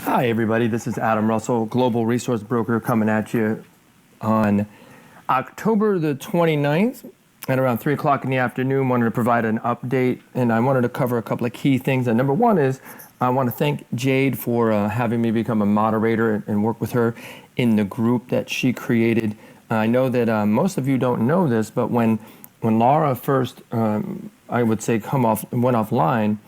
Hi everybody, this is Adam Russell, Global Resource Broker, coming at you on October the 29th at around 3 o'clock in the afternoon. Wanted to provide an update, and I wanted to cover a couple of key things. And number one is I want to thank Jade for having me become a moderator and work with her in the group that she created. I know that most of you don't know this, but when Lara first, I would say, went offline,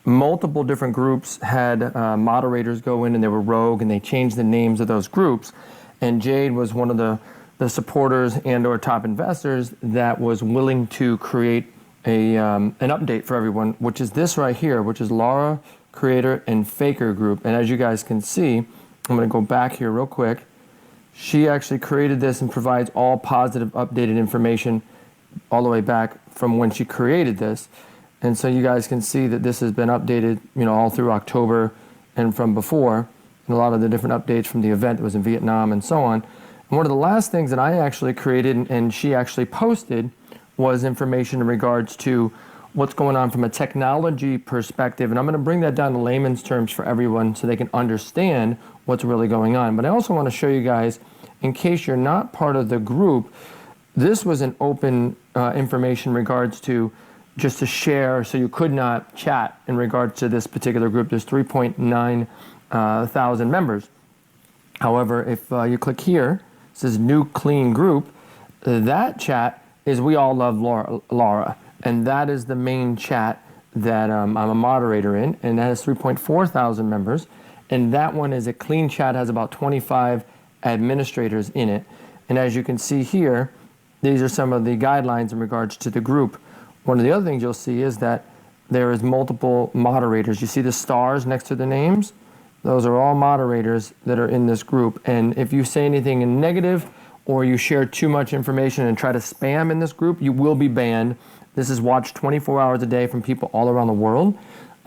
multiple different groups had moderators go in, and they were rogue, and they changed the names of those groups. And Jade was one of the supporters and or top investors that was willing to create an update for everyone, which is this right here, which is Lara, Creator, and Faker Group. And as you guys can see, I'm going to go back here real quick. She actually created this and provides all positive updated information all the way back from when she created this. And so you guys can see that this has been updated, all through October and from before, and a lot of the different updates from the event that was in Vietnam and so on. And one of the last things that I actually created and she actually posted was information in regards to what's going on from a technology perspective. And I'm going to bring that down to layman's terms for everyone so they can understand what's really going on. But I also want to show you guys, in case you're not part of the group, this was an open information in regards to just to share, so you could not chat in regards to this particular group. There's 3.9 thousand members. However, if you click here, it says new clean group. That chat is We All Love Lara, and that is the main chat that I'm a moderator in, and that has 3.4 thousand members. And that one is a clean chat, has about 25 administrators in it. And as you can see here, these are some of the guidelines in regards to the group. One of the other things you'll see is that there is multiple moderators. You see the stars next to the names? Those are all moderators that are in this group. And if you say anything negative or you share too much information and try to spam in this group, you will be banned. This is watched 24 hours a day from people all around the world.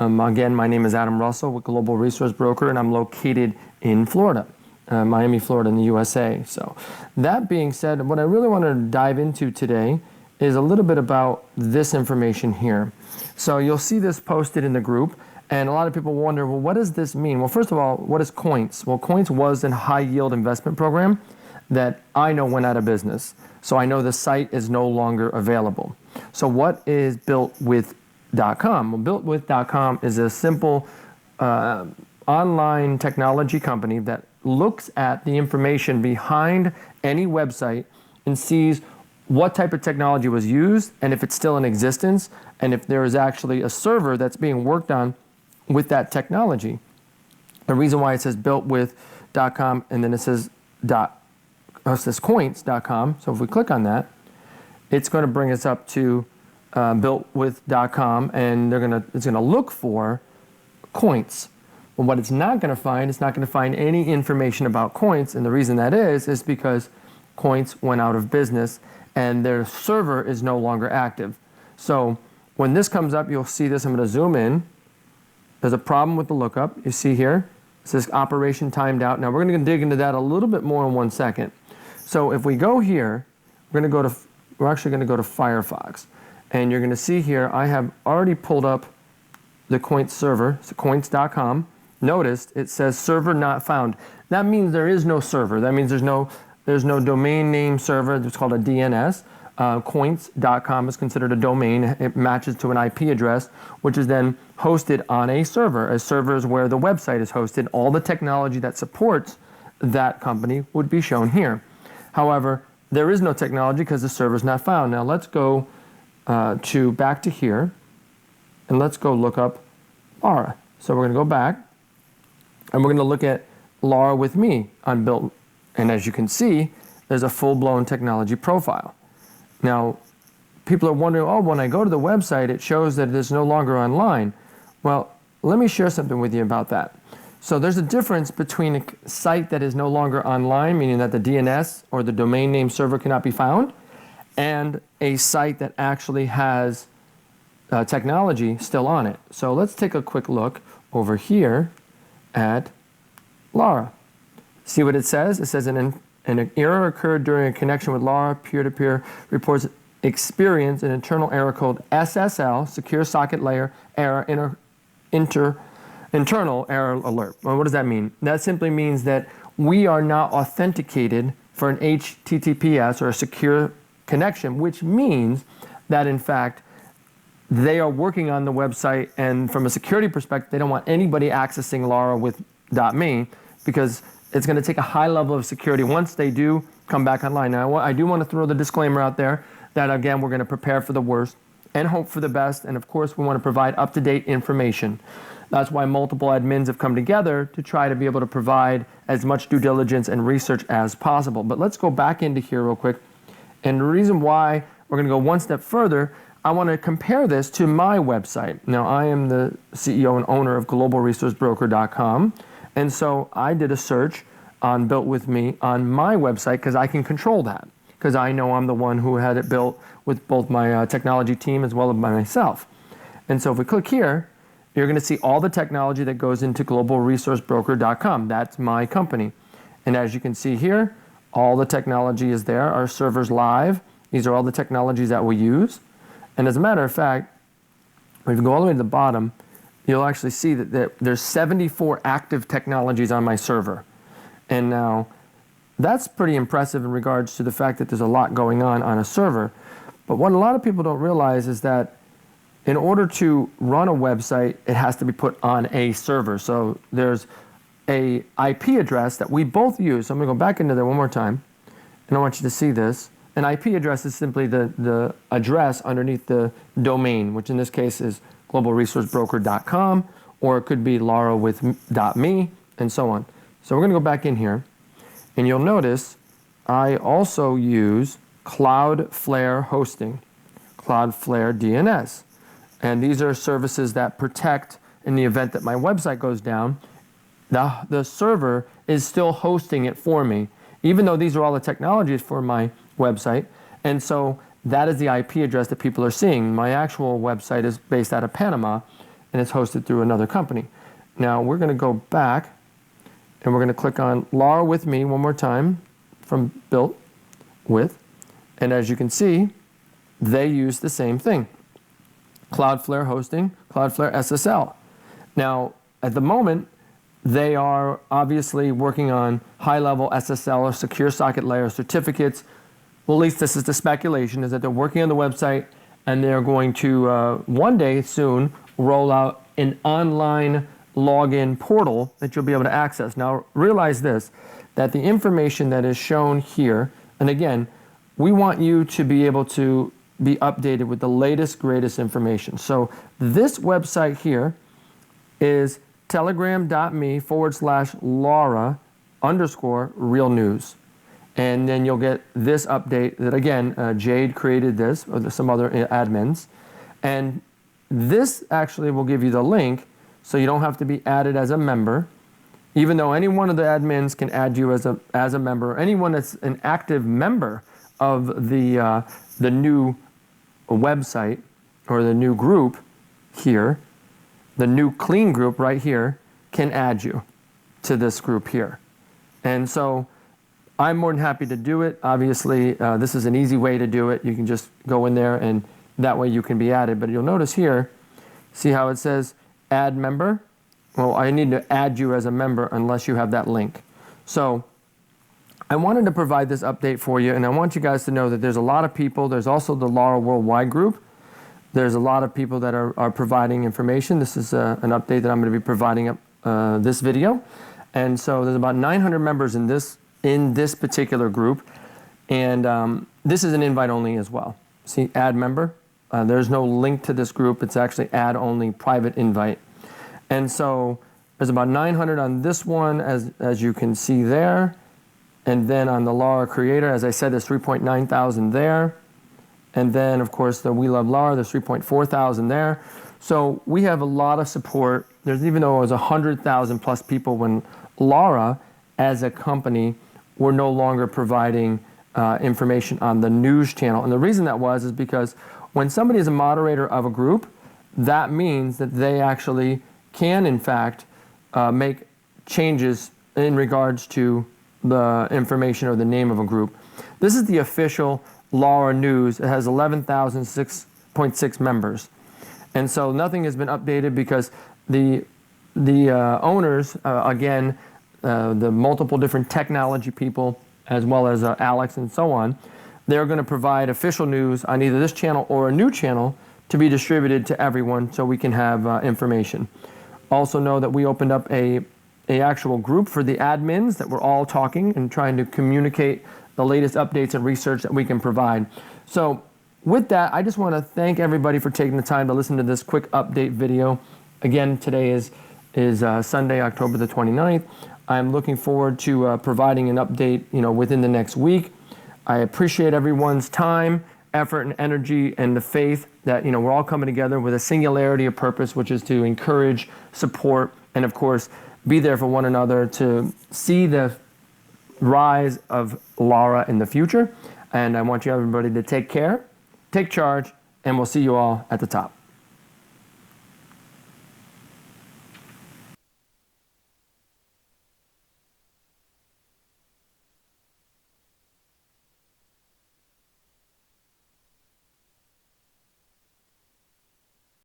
Again, my name is Adam Russell with Global Resource Broker, and I'm located in Florida, Miami, Florida in the USA. So that being said, what I really want to dive into today is a little bit about this information here. So you'll see this posted in the group, and a lot of people wonder, well, what does this mean? Well, first of all, what is Coins? Well, Coins was a high yield investment program that I know went out of business. So I know the site is no longer available. So what is BuiltWith.com? Well, BuiltWith.com is a simple online technology company that looks at the information behind any website and sees what type of technology was used, and if it's still in existence, and if there is actually a server that's being worked on with that technology. The reason why it says builtwith.com and then it says coins.com, so if we click on that, it's going to bring us up to builtwith.com, and it's going to look for coins. Well, what it's not going to find, it's not going to find any information about coins, and the reason that is because Coins went out of business and their server is no longer active. So when this comes up, you'll see this. I'm going to zoom in. There's a problem with the lookup. You see here, it says operation timed out. Now we're going to dig into that a little bit more in 1 second. So if we go here, we're actually going to go to Firefox, and you're going to see here I have already pulled up the Coins server, so coins.com. Notice it says server not found. That means there is no server. That means there's no domain name server. It's called a DNS. Coins.com is considered a domain. It matches to an IP address, which is then hosted on a server. A server is where the website is hosted. All the technology that supports that company would be shown here. However, there is no technology because the server is not found. Now let's go back to here, and let's go look up Lara. So we're going to go back, and we're going to look at LARAWITH ME on Built. And as you can see, there's a full-blown technology profile. Now, people are wondering, oh, when I go to the website, it shows that it is no longer online. Well, let me share something with you about that. So there's a difference between a site that is no longer online, meaning that the DNS or the domain name server cannot be found, and a site that actually has technology still on it. So let's take a quick look over here at Lara. See what it says? It says an error occurred during a connection with Lara. Peer-to-peer reports experience an internal error called SSL, Secure Socket Layer Error, internal error alert. Well, what does that mean? That simply means that we are not authenticated for an HTTPS or a secure connection, which means that in fact they are working on the website, and from a security perspective, they don't want anybody accessing LARAWITH.me because it's going to take a high level of security once they do come back online. Now, I do want to throw the disclaimer out there that, again, we're going to prepare for the worst and hope for the best, and of course, we want to provide up-to-date information. That's why multiple admins have come together to try to be able to provide as much due diligence and research as possible. But let's go back into here real quick. And the reason why we're going to go one step further, I want to compare this to my website. Now, I am the CEO and owner of globalresourcebroker.com. And so I did a search on Built With Me on my website because I can control that, because I know I'm the one who had it built with both my technology team as well as by myself. And so if we click here, you're going to see all the technology that goes into globalresourcebroker.com. That's my company. And as you can see here, all the technology is there. Our server's live. These are all the technologies that we use. And as a matter of fact, if you go all the way to the bottom, you'll actually see that there's 74 active technologies on my server. And now, that's pretty impressive in regards to the fact that there's a lot going on a server. But what a lot of people don't realize is that in order to run a website, it has to be put on a server. So there's a IP address that we both use. So I'm going to go back into there one more time, and I want you to see this. An IP address is simply the address underneath the domain, which in this case is globalresourcebroker.com, or it could be LARAWITH.me, and so on. So we're going to go back in here, and you'll notice I also use Cloudflare hosting, Cloudflare DNS. And these are services that protect in the event that my website goes down. The server is still hosting it for me, even though these are all the technologies for my website. And so that is the IP address that people are seeing. My actual website is based out of Panama, and it's hosted through another company. Now we're going to go back, and we're going to click on LARAWITH ME one more time from Built With. And as you can see, they use the same thing. Cloudflare hosting, Cloudflare SSL. Now, at the moment, they are obviously working on high-level SSL or secure socket layer certificates. Well, at least this is the speculation, is that they're working on the website, and they're going to, one day soon, roll out an online login portal that you'll be able to access. Now, realize this, that the information that is shown here, and again, we want you to be able to be updated with the latest, greatest information. So this website here is telegram.me/Lara_real news. And then you'll get this update that, again, Jade created this, or some other admins. And this actually will give you the link, so you don't have to be added as a member, even though any one of the admins can add you as a member. Anyone that's an active member of the new website or the new group here, the new clean group right here, can add you to this group here. And so I'm more than happy to do it. Obviously, this is an easy way to do it. You can just go in there, and that way you can be added. But you'll notice here, see how it says add member? Well, I need to add you as a member unless you have that link. So I wanted to provide this update for you, and I want you guys to know that there's a lot of people. There's also the LARA Worldwide group. There's a lot of people that are providing information. This is an update that I'm going to be providing up this video. And so there's about 900 members in this particular group. And this is an invite only as well. See, add member. There's no link to this group. It's actually add only private invite. And so there's about 900 on this one, as you can see there. And then on the LARA Creator, as I said, there's 3.9 thousand there. And then, of course, the We Love LARA, there's 3.4 thousand there. So we have a lot of support. There's, even though it was 100,000 plus people when LARA, as a company, were no longer providing information on the news channel. And the reason that was is because when somebody is a moderator of a group, that means that they actually can, in fact, make changes in regards to the information or the name of a group. This is the official LARA News. It has 11,006.6 members. And so nothing has been updated because the the owners, again, the multiple different technology people, as well as Alex and so on, they're going to provide official news on either this channel or a new channel to be distributed to everyone so we can have information. Also know that we opened up a actual group for the admins that we're all talking and trying to communicate the latest updates and research that we can provide. So with that, I just want to thank everybody for taking the time to listen to this quick update video. Again, today is Sunday, October the 29th. I'm looking forward to providing an update, within the next week. I appreciate everyone's time, effort, and energy, and the faith that, we're all coming together with a singularity of purpose, which is to encourage, support, and of course, be there for one another to see the rise of LARA in the future. And I want you everybody to take care, take charge, and we'll see you all at the top.